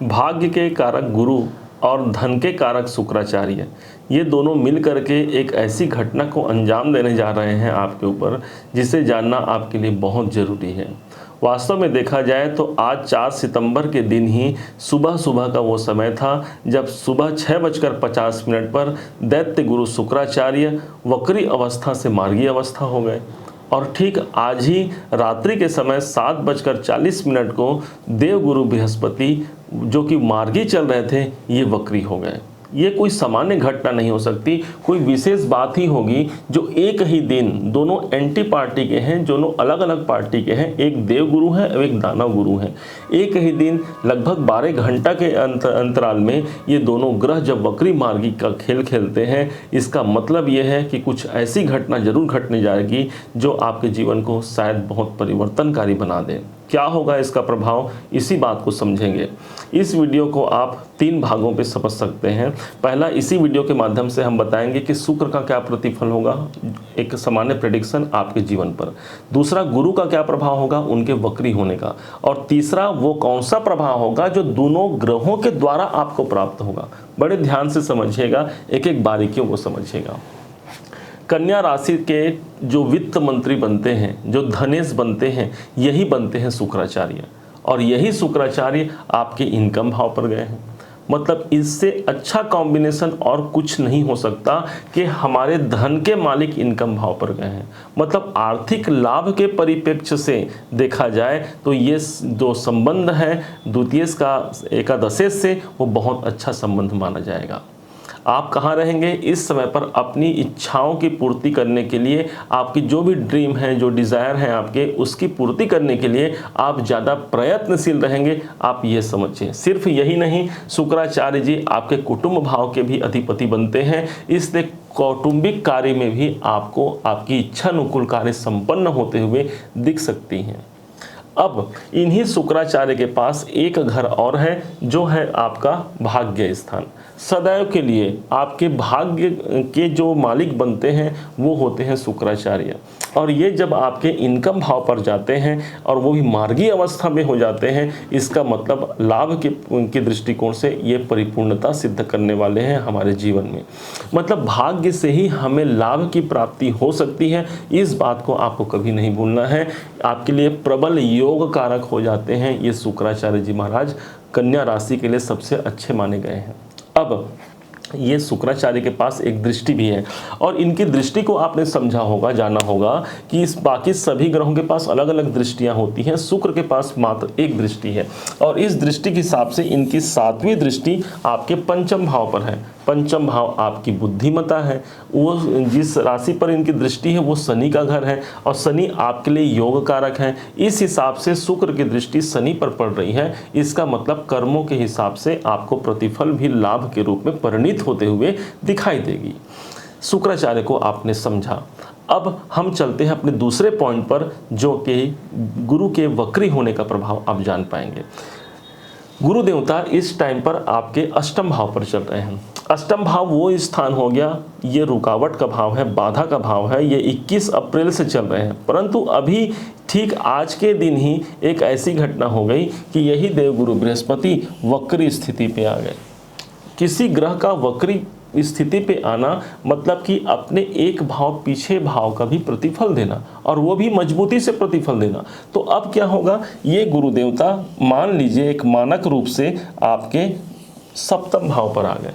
भाग्य के कारक गुरु और धन के कारक शुक्राचार्य, ये दोनों मिल करके एक ऐसी घटना को अंजाम देने जा रहे हैं आपके ऊपर, जिसे जानना आपके लिए बहुत ज़रूरी है। वास्तव में देखा जाए तो आज 4 सितंबर के दिन ही सुबह सुबह का वो समय था जब सुबह 6:50 पर दैत्य गुरु शुक्राचार्य वक्री अवस्था से मार्गी अवस्था हो गए। और ठीक आज ही रात्रि के समय 7:40 को देवगुरु बृहस्पति जो कि मार्गी चल रहे थे, ये वक्री हो गए। ये कोई सामान्य घटना नहीं हो सकती, कोई विशेष बात ही होगी जो एक ही दिन दोनों एंटी पार्टी के हैं, दोनों अलग अलग पार्टी के हैं, एक देवगुरु है और एक दानव गुरु है। एक ही दिन लगभग 12 घंटा के अंतराल में ये दोनों ग्रह जब वक्री मार्गी का खेल खेलते हैं, इसका मतलब ये है कि कुछ ऐसी घटना जरूर घटने जाएगी जो आपके जीवन को शायद बहुत परिवर्तनकारी बना दे। क्या होगा इसका प्रभाव, इसी बात को समझेंगे। इस वीडियो को आप 3 भागों पे समझ सकते हैं। पहला, इसी वीडियो के माध्यम से हम बताएंगे कि शुक्र का क्या प्रतिफल होगा, एक सामान्य प्रेडिक्शन आपके जीवन पर। दूसरा, गुरु का क्या प्रभाव होगा उनके वक्री होने का। और तीसरा, वो कौन सा प्रभाव होगा जो दोनों ग्रहों के द्वारा आपको प्राप्त होगा। बड़े ध्यान से समझिएगा, एक एक बारीकियों को समझिएगा। कन्या राशि के जो वित्त मंत्री बनते हैं, जो धनेश बनते हैं, यही बनते हैं शुक्राचार्य। और यही शुक्राचार्य आपके इनकम भाव पर गए हैं। मतलब इससे अच्छा कॉम्बिनेशन और कुछ नहीं हो सकता कि हमारे धन के मालिक इनकम भाव पर गए हैं। मतलब आर्थिक लाभ के परिप्रेक्ष्य से देखा जाए तो ये जो संबंध है द्वितीयेश का एकादशेश से, वो बहुत अच्छा संबंध माना जाएगा। आप कहाँ रहेंगे इस समय पर अपनी इच्छाओं की पूर्ति करने के लिए, आपकी जो भी ड्रीम है, जो डिज़ायर है आपके, उसकी पूर्ति करने के लिए आप ज़्यादा प्रयत्नशील रहेंगे। आप ये समझिए। सिर्फ यही नहीं, शुक्राचार्य जी आपके कुटुंब भाव के भी अधिपति बनते हैं, इसलिए कौटुंबिक कार्य में भी आपको आपकी इच्छानुकूल कार्य संपन्न होते हुए दिख सकती हैं। अब इन्हीं शुक्राचार्य के पास एक घर और है जो है आपका भाग्य स्थान। सदैव के लिए आपके भाग्य के जो मालिक बनते हैं वो होते हैं शुक्राचार्य। और ये जब आपके इनकम भाव पर जाते हैं और वो भी मार्गी अवस्था में हो जाते हैं, इसका मतलब लाभ के दृष्टिकोण से ये परिपूर्णता सिद्ध करने वाले हैं हमारे जीवन में। मतलब भाग्य से ही हमें लाभ की प्राप्ति हो सकती है, इस बात को आपको कभी नहीं भूलना है। आपके लिए प्रबल योग कारक हो जाते हैं ये शुक्राचार्य जी महाराज। कन्या राशि के लिए सबसे अच्छे माने गए हैं। अब ये शुक्राचार्य के पास एक दृष्टि भी है, और इनकी दृष्टि को आपने समझा होगा, जाना होगा कि इस बाकी सभी ग्रहों के पास अलग अलग दृष्टियां होती हैं, शुक्र के पास मात्र एक दृष्टि है। और इस दृष्टि के हिसाब से इनकी 7वीं दृष्टि आपके पंचम भाव पर है। पंचम भाव आपकी बुद्धिमता है। वो जिस राशि पर इनकी दृष्टि है वो शनि का घर है, और शनि आपके लिए योग कारक है। इस हिसाब से शुक्र की दृष्टि शनि पर पड़ रही है। इसका मतलब कर्मों के हिसाब से आपको प्रतिफल भी लाभ के रूप में परिणित होते हुए दिखाई देगी। शुक्राचार्य को आपने समझा। अब हम चलते हैं अपने दूसरे पॉइंट पर, जो कि गुरु के वक्री होने का प्रभाव आप जान पाएंगे। गुरु देवता इस टाइम पर आपके अष्टम भाव पर चल रहे हैं। अष्टम भाव वो स्थान हो गया, ये रुकावट का भाव है, बाधा का भाव है। ये 21 अप्रैल से चल रहे हैं, परंतु अभी ठीक आज के दिन ही एक ऐसी घटना हो गई कि यही देवगुरु बृहस्पति वक्री स्थिति पे आ गए। किसी ग्रह का वक्री स्थिति पे आना मतलब कि अपने एक भाव पीछे भाव का भी प्रतिफल देना, और वो भी मजबूती से प्रतिफल देना। तो अब क्या होगा, ये गुरु देवता मान लीजिए एक मानक रूप से आपके सप्तम भाव पर आ गए।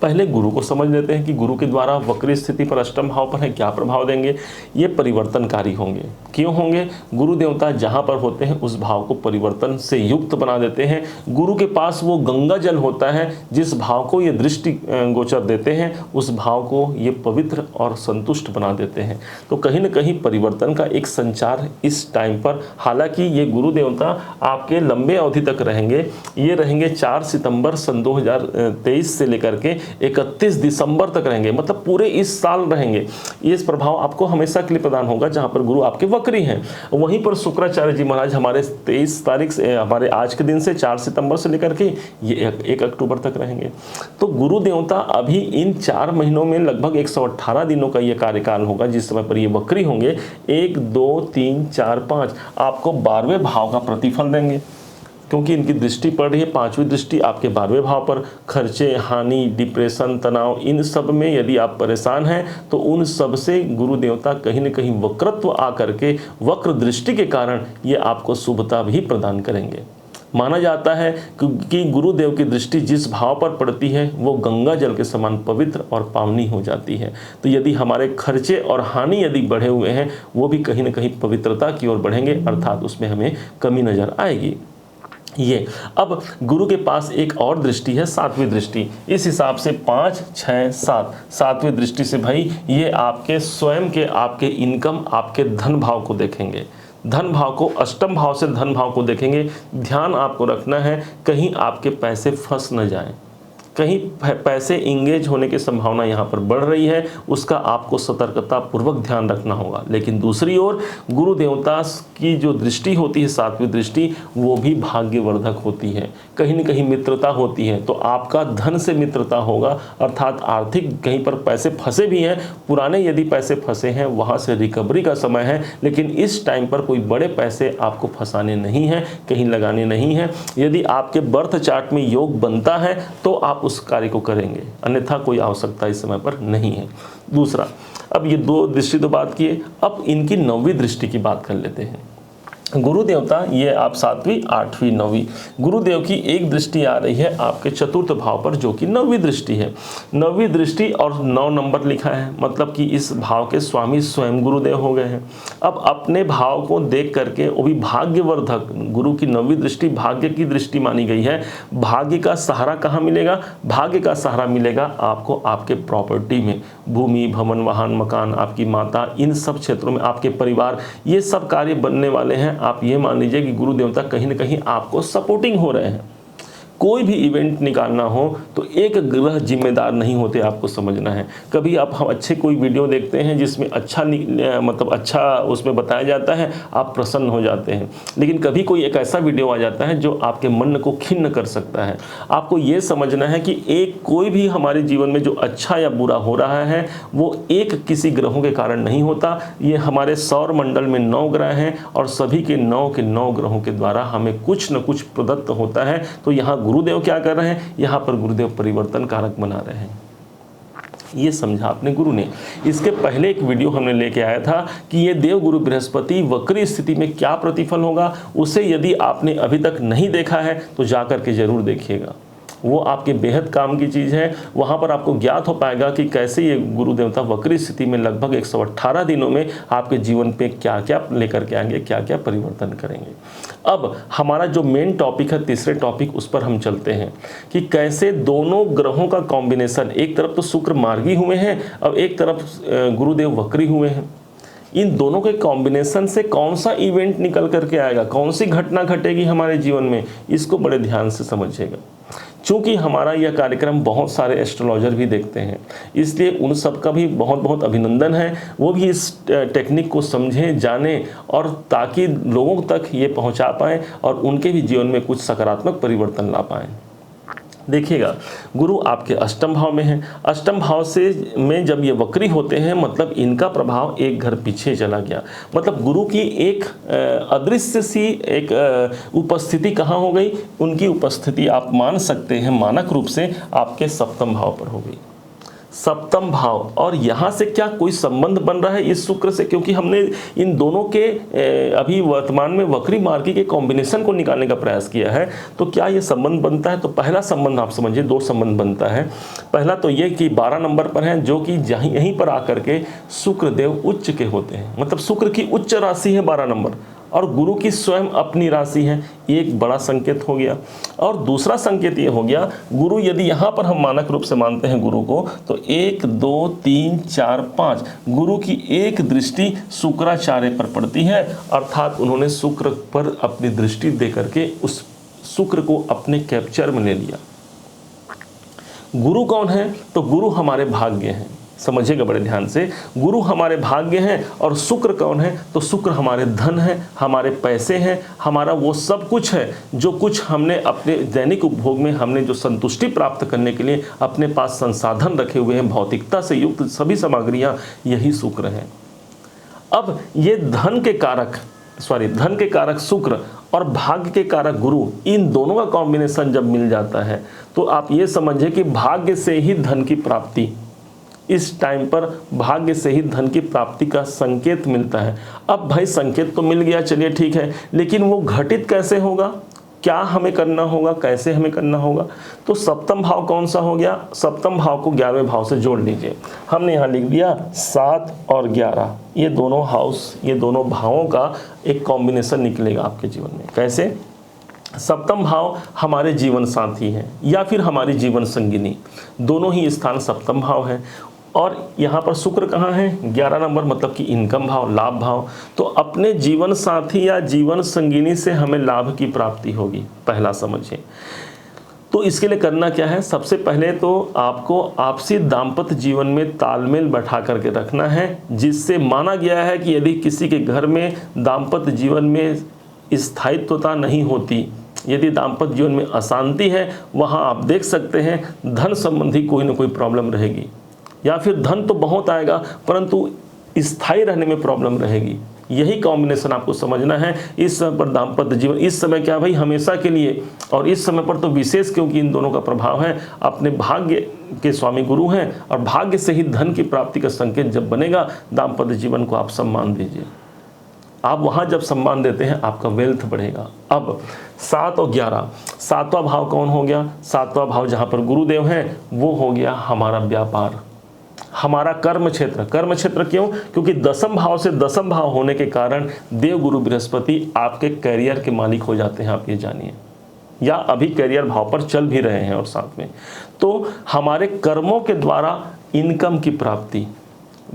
पहले गुरु को समझ लेते हैं कि गुरु के द्वारा वक्री स्थिति पर अष्टम भाव पर है, क्या प्रभाव देंगे। ये परिवर्तनकारी होंगे। क्यों होंगे, गुरु देवता जहाँ पर होते हैं उस भाव को परिवर्तन से युक्त बना देते हैं। गुरु के पास वो गंगा जल होता है, जिस भाव को ये दृष्टि गोचर देते हैं उस भाव को ये पवित्र और संतुष्ट बना देते हैं। तो कहीं न कहीं परिवर्तन का एक संचार इस टाइम पर, हालांकि ये गुरु देवता आपके लंबे अवधि तक रहेंगे। ये रहेंगे 4 सितंबर सन 2023 से लेकर के 31 दिसंबर तक रहेंगे, मतलब पूरे इस साल रहेंगे। ये प्रभाव आपको हमेशा के लिए प्रदान होगा जहां पर गुरु आपके वक्री हैं। वहीं पर शुक्राचार्य जी महाराज हमारे 23 तारीख से, हमारे आज के दिन से 4 सितंबर से लेकर के ये 1 अक्टूबर तक रहेंगे। तो गुरु देवता अभी इन 4 महीनों में लगभग 118 दिनों का ये कार्यकाल होगा जिस समय पर ये वक्री होंगे। 1, 2, 3, 4, 5 आपको 12वें भाव का प्रतिफल देंगे। क्योंकि इनकी दृष्टि पड़ रही है, 5वीं दृष्टि आपके 12वें भाव पर। खर्चे, हानि, डिप्रेशन, तनाव, इन सब में यदि आप परेशान हैं तो उन सब से गुरु देवता कहीं न कहीं वक्रत्व आकर के वक्र दृष्टि के कारण ये आपको शुभता भी प्रदान करेंगे। माना जाता है कि गुरुदेव की दृष्टि जिस भाव पर पड़ती है वो गंगा जल के समान पवित्र और पावनी हो जाती है। तो यदि हमारे खर्चे और हानि यदि बढ़े हुए हैं वो भी कहीं न कहीं पवित्रता की ओर बढ़ेंगे, अर्थात उसमें हमें कमी नज़र आएगी। ये अब गुरु के पास एक और दृष्टि है, 7वीं दृष्टि। इस हिसाब से 5, 6, 7, 7वीं दृष्टि से भाई ये आपके स्वयं के आपके इनकम, आपके धन भाव को देखेंगे। धन भाव को, अष्टम भाव से धन भाव को देखेंगे। ध्यान आपको रखना है कहीं आपके पैसे फंस न जाएं, कहीं पैसे इंगेज होने की संभावना यहाँ पर बढ़ रही है, उसका आपको सतर्कता पूर्वक ध्यान रखना होगा। लेकिन दूसरी ओर गुरु देवता की जो दृष्टि होती है 7वीं दृष्टि, वो भी भाग्यवर्धक होती है, कहीं न कहीं मित्रता होती है। तो आपका धन से मित्रता होगा, अर्थात आर्थिक कहीं पर पैसे फंसे भी हैं, पुराने यदि पैसे फंसे हैं वहाँ से रिकवरी का समय है। लेकिन इस टाइम पर कोई बड़े पैसे आपको फंसाने नहीं हैं, कहीं लगाने नहीं हैं। यदि आपके बर्थ चार्ट में योग बनता है तो आप उस कार्य को करेंगे, अन्यथा कोई आवश्यकता इस समय पर नहीं है। दूसरा, अब ये 2 दृष्टि तो बात किए, अब इनकी 9वीं दृष्टि की बात कर लेते हैं। गुरु देवता ये आप 7वीं, 8वीं, 9वीं, गुरुदेव की एक दृष्टि आ रही है आपके 4th भाव पर जो कि 9वीं दृष्टि है। 9वीं दृष्टि और 9 नंबर लिखा है, मतलब कि इस भाव के स्वामी स्वयं गुरुदेव हो गए हैं। अब अपने भाव को देख करके, वो भी भाग्यवर्धक, गुरु की 9वीं दृष्टि भाग्य की दृष्टि मानी गई है। भाग्य का सहारा कहाँ मिलेगा? भाग्य का सहारा मिलेगा आपको आपके प्रॉपर्टी में, भूमि, भवन, वाहन, मकान, आपकी माता, इन सब क्षेत्रों में आपके परिवार, ये सब कार्य बनने वाले हैं। आप ये मान लीजिए कि गुरु देवता कहीं न कहीं आपको सपोर्टिंग हो रहे हैं। कोई भी इवेंट निकालना हो तो एक ग्रह जिम्मेदार नहीं होते, आपको समझना है। कभी आप हम अच्छे कोई वीडियो देखते हैं जिसमें अच्छा मतलब अच्छा उसमें बताया जाता है, आप प्रसन्न हो जाते हैं। लेकिन कभी कोई एक ऐसा वीडियो आ जाता है जो आपके मन को खिन्न कर सकता है। आपको ये समझना है कि एक कोई भी हमारे जीवन में जो अच्छा या बुरा हो रहा है वो एक किसी ग्रहों के कारण नहीं होता। ये हमारे सौर मंडल में 9 ग्रह हैं और सभी के 9 ग्रहों के द्वारा हमें कुछ न कुछ प्रदत्त होता है। तो यहाँ गुरुदेव क्या कर रहे हैं? यहाँ पर गुरुदेव परिवर्तन कारक बना रहे हैं। ये समझा अपने गुरु ने। इसके पहले एक वीडियो हमने लेके आया था कि ये देव गुरु बृहस्पति वक्री स्थिति में क्या प्रतिफल होगा। उसे यदि आपने अभी तक नहीं देखा है तो जाकर के जरूर देखिएगा, वो आपके बेहद काम की चीज़ है। वहाँ पर आपको ज्ञात हो पाएगा कि कैसे ये गुरु देवता वक्री स्थिति में लगभग 118 दिनों में आपके जीवन पे क्या क्या लेकर के आएंगे, क्या क्या परिवर्तन करेंगे। अब हमारा जो मेन टॉपिक है, तीसरे टॉपिक, उस पर हम चलते हैं कि कैसे दोनों ग्रहों का कॉम्बिनेशन, एक तरफ तो शुक्र मार्गी हुए हैं, अब एक तरफ गुरुदेव वक्री हुए हैं। इन दोनों के कॉम्बिनेशन से कौन सा इवेंट निकल करके आएगा, कौन सी घटना घटेगी हमारे जीवन में, इसको बड़े ध्यान से समझिएगा। चूँकि हमारा यह कार्यक्रम बहुत सारे एस्ट्रोलॉजर भी देखते हैं, इसलिए उन सब का भी बहुत बहुत अभिनंदन है। वो भी इस टेक्निक को समझें, जानें, और ताकि लोगों तक ये पहुंचा पाएँ और उनके भी जीवन में कुछ सकारात्मक परिवर्तन ला पाएँ। देखिएगा, गुरु आपके अष्टम भाव में है। अष्टम भाव से में जब ये वक्री होते हैं, मतलब इनका प्रभाव एक घर पीछे चला गया। मतलब गुरु की एक अदृश्य सी एक उपस्थिति कहाँ हो गई? उनकी उपस्थिति आप मान सकते हैं मानक रूप से आपके सप्तम भाव पर हो गई। सप्तम भाव, और यहाँ से क्या कोई संबंध बन रहा है इस शुक्र से? क्योंकि हमने इन दोनों के अभी वर्तमान में वक्री मार्गी के कॉम्बिनेशन को निकालने का प्रयास किया है, तो क्या ये संबंध बनता है? तो पहला संबंध आप समझिए, 2 संबंध बनता है। पहला तो ये कि 12 नंबर पर है, जो कि यहीं पर आकर के शुक्र देव उच्च के होते हैं। मतलब शुक्र की उच्च राशि है 12 नंबर, और गुरु की स्वयं अपनी राशि है। एक बड़ा संकेत हो गया। और दूसरा संकेत ये हो गया, गुरु यदि यहाँ पर हम मानक रूप से मानते हैं गुरु को, तो 1 2 3 4 5 गुरु की एक दृष्टि शुक्राचार्य पर पड़ती है, अर्थात उन्होंने शुक्र पर अपनी दृष्टि दे करके उस शुक्र को अपने कैप्चर में ले लिया। गुरु कौन है? तो गुरु हमारे भाग्य हैं। समझिएगा बड़े ध्यान से, गुरु हमारे भाग्य हैं। और शुक्र कौन है? तो शुक्र हमारे धन है, हमारे पैसे हैं, हमारा वो सब कुछ है जो कुछ हमने अपने दैनिक उपभोग में हमने जो संतुष्टि प्राप्त करने के लिए अपने पास संसाधन रखे हुए हैं, भौतिकता से युक्त सभी सामग्रियां, यही शुक्र हैं। अब ये धन के कारक शुक्र और भाग्य के कारक गुरु, इन दोनों का कॉम्बिनेशन जब मिल जाता है तो आप ये समझिए कि भाग्य से ही धन की प्राप्ति, इस टाइम पर भाग्य से ही धन की प्राप्ति का संकेत मिलता है। अब भाई संकेत तो मिल गया, चलिए ठीक है, लेकिन वो घटित कैसे होगा, क्या हमें करना होगा, कैसे हमें करना होगा? तो सप्तम भाव कौन सा हो गया? सप्तम भाव को 11वें भाव से जोड़ लीजिए। हमने यहाँ लिख दिया 7 और 11, ये दोनों हाउस, ये दोनों भावों का एक कॉम्बिनेशन निकलेगा आपके जीवन में। कैसे? सप्तम भाव हमारे जीवन साथी हैं या फिर हमारी जीवन संगिनी, दोनों ही स्थान सप्तम भाव है। और यहाँ पर शुक्र कहाँ है? 11 नंबर, मतलब कि इनकम भाव, लाभ भाव। तो अपने जीवन साथी या जीवन संगिनी से हमें लाभ की प्राप्ति होगी, पहला समझिए। तो इसके लिए करना क्या है? सबसे पहले तो आपको आपसी दाम्पत्य जीवन में तालमेल बैठा करके रखना है, जिससे माना गया है कि यदि किसी के घर में दाम्पत्य जीवन में स्थायित्वता नहीं होती, यदि दाम्पत्य जीवन में अशांति है, वहाँ आप देख सकते हैं धन संबंधी कोई ना कोई प्रॉब्लम रहेगी, या फिर धन तो बहुत आएगा परंतु स्थायी रहने में प्रॉब्लम रहेगी। यही कॉम्बिनेशन आपको समझना है। इस समय पर दाम्पत्य जीवन, इस समय क्या भाई हमेशा के लिए, और इस समय पर तो विशेष, क्योंकि इन दोनों का प्रभाव है, अपने भाग्य के स्वामी गुरु हैं और भाग्य से ही धन की प्राप्ति का संकेत जब बनेगा, दाम्पत्य जीवन को आप सम्मान दीजिए। आप वहाँ जब सम्मान देते हैं आपका वेल्थ बढ़ेगा। अब 7 और 11, 7वां भाव कौन हो गया? 7वां भाव जहाँ पर गुरुदेव हैं वो हो गया हमारा व्यापार, हमारा कर्म क्षेत्र। कर्म क्षेत्र क्यों? क्योंकि 10म भाव से 10म भाव होने के कारण देव गुरु बृहस्पति आपके कैरियर के मालिक हो जाते हैं, आप ये जानिए, या अभी कैरियर भाव पर चल भी रहे हैं। और साथ में तो हमारे कर्मों के द्वारा इनकम की प्राप्ति,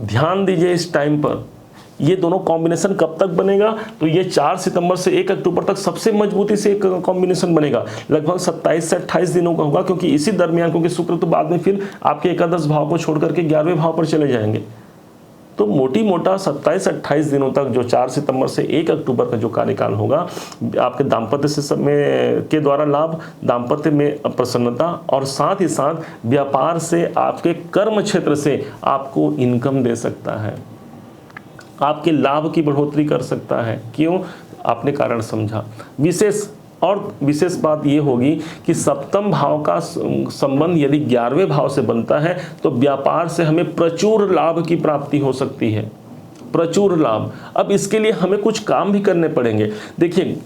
ध्यान दीजिए इस टाइम पर। ये दोनों कॉम्बिनेशन कब तक बनेगा? तो ये 4 सितंबर से 1 अक्टूबर तक सबसे मजबूती से एक कॉम्बिनेशन बनेगा। लगभग 27 से 28 दिनों का होगा, क्योंकि इसी दरमियान, क्योंकि शुक्र तो बाद में फिर आपके एकादश भाव को छोड़ करके 11वें भाव पर चले जाएंगे। तो मोटी मोटा 27 से 28 दिनों तक, जो 4 सितंबर से 1 अक्टूबर का जो कार्यकाल होगा, आपके दाम्पत्य से समय के द्वारा लाभ, दाम्पत्य में प्रसन्नता, और साथ ही साथ व्यापार से, आपके कर्म क्षेत्र से आपको इनकम दे सकता है, आपके लाभ की बढ़ोतरी कर सकता है। क्यों? आपने कारण समझा। विशेष बात ये होगी कि सप्तम भाव का संबंध यदि 11वें भाव से बनता है तो व्यापार से हमें प्रचुर लाभ की प्राप्ति हो सकती है, प्रचुर लाभ। अब इसके लिए हमें कुछ काम भी करने पड़ेंगे। देखिए,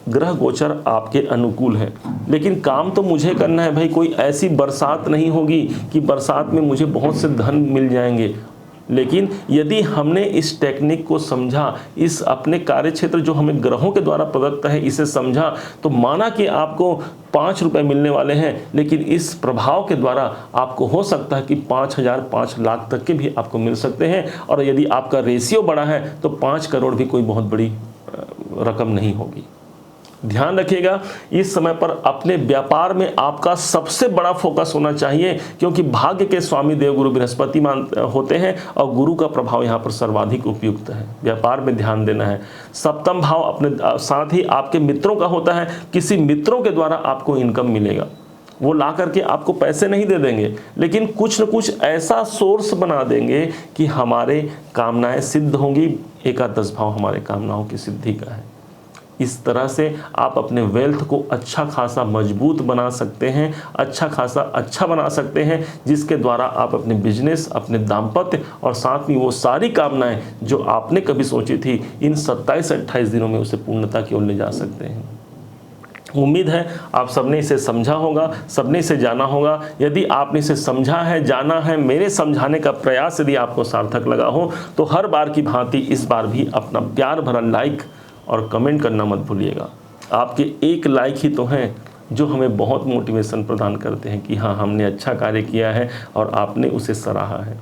ग्रह गोचर आपके अनुकूल है, लेकिन काम तो मुझे करना है भाई। कोई ऐसी बरसात नहीं होगी कि बरसात में मुझे बहुत से धन मिल जाएंगे, लेकिन यदि हमने इस टेक्निक को समझा, इस अपने कार्य क्षेत्र जो हमें ग्रहों के द्वारा प्रदत्त है इसे समझा, तो माना कि आपको 5 रुपए मिलने वाले हैं, लेकिन इस प्रभाव के द्वारा आपको हो सकता है कि 5,000, 5 लाख तक के भी आपको मिल सकते हैं। और यदि आपका रेशियो बड़ा है तो 5 करोड़ भी कोई बहुत बड़ी रकम नहीं होगी। ध्यान रखिएगा, इस समय पर अपने व्यापार में आपका सबसे बड़ा फोकस होना चाहिए, क्योंकि भाग्य के स्वामी देवगुरु बृहस्पति होते हैं और गुरु का प्रभाव यहाँ पर सर्वाधिक उपयुक्त है। व्यापार में ध्यान देना है। सप्तम भाव अपने साथ ही आपके मित्रों का होता है, किसी मित्रों के द्वारा आपको इनकम मिलेगा। वो ला करके आपको पैसे नहीं दे देंगे, लेकिन कुछ न कुछ ऐसा सोर्स बना देंगे कि हमारे कामनाएं सिद्ध होंगी। एकादश भाव हमारे कामनाओं की सिद्धि का है। इस तरह से आप अपने वेल्थ को अच्छा खासा मजबूत बना सकते हैं, अच्छा खासा अच्छा बना सकते हैं, जिसके द्वारा आप अपने बिजनेस, अपने दाम्पत्य और साथ में वो सारी कामनाएं जो आपने कभी सोची थी, इन 27 से 28 दिनों में उसे पूर्णता की ओर ले जा सकते हैं। उम्मीद है आप सबने इसे समझा होगा, सबने इसे जाना होगा। यदि आपने इसे समझा है, जाना है, मेरे समझाने का प्रयास यदि आपको सार्थक लगा हो, तो हर बार की भांति इस बार भी अपना प्यार भरा लाइक और कमेंट करना मत भूलिएगा। आपके एक लाइक ही तो हैं जो हमें बहुत मोटिवेशन प्रदान करते हैं कि हाँ, हमने अच्छा कार्य किया है और आपने उसे सराहा है।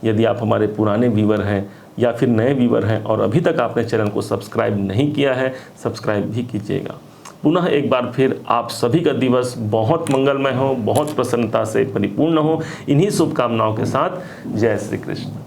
यदि आप हमारे पुराने व्यूवर हैं या फिर नए व्यूवर हैं और अभी तक आपने चैनल को सब्सक्राइब नहीं किया है, सब्सक्राइब भी कीजिएगा। पुनः एक बार फिर आप सभी का दिवस बहुत मंगलमय हो, बहुत प्रसन्नता से परिपूर्ण हो। इन्हीं शुभकामनाओं के साथ जय श्री कृष्ण।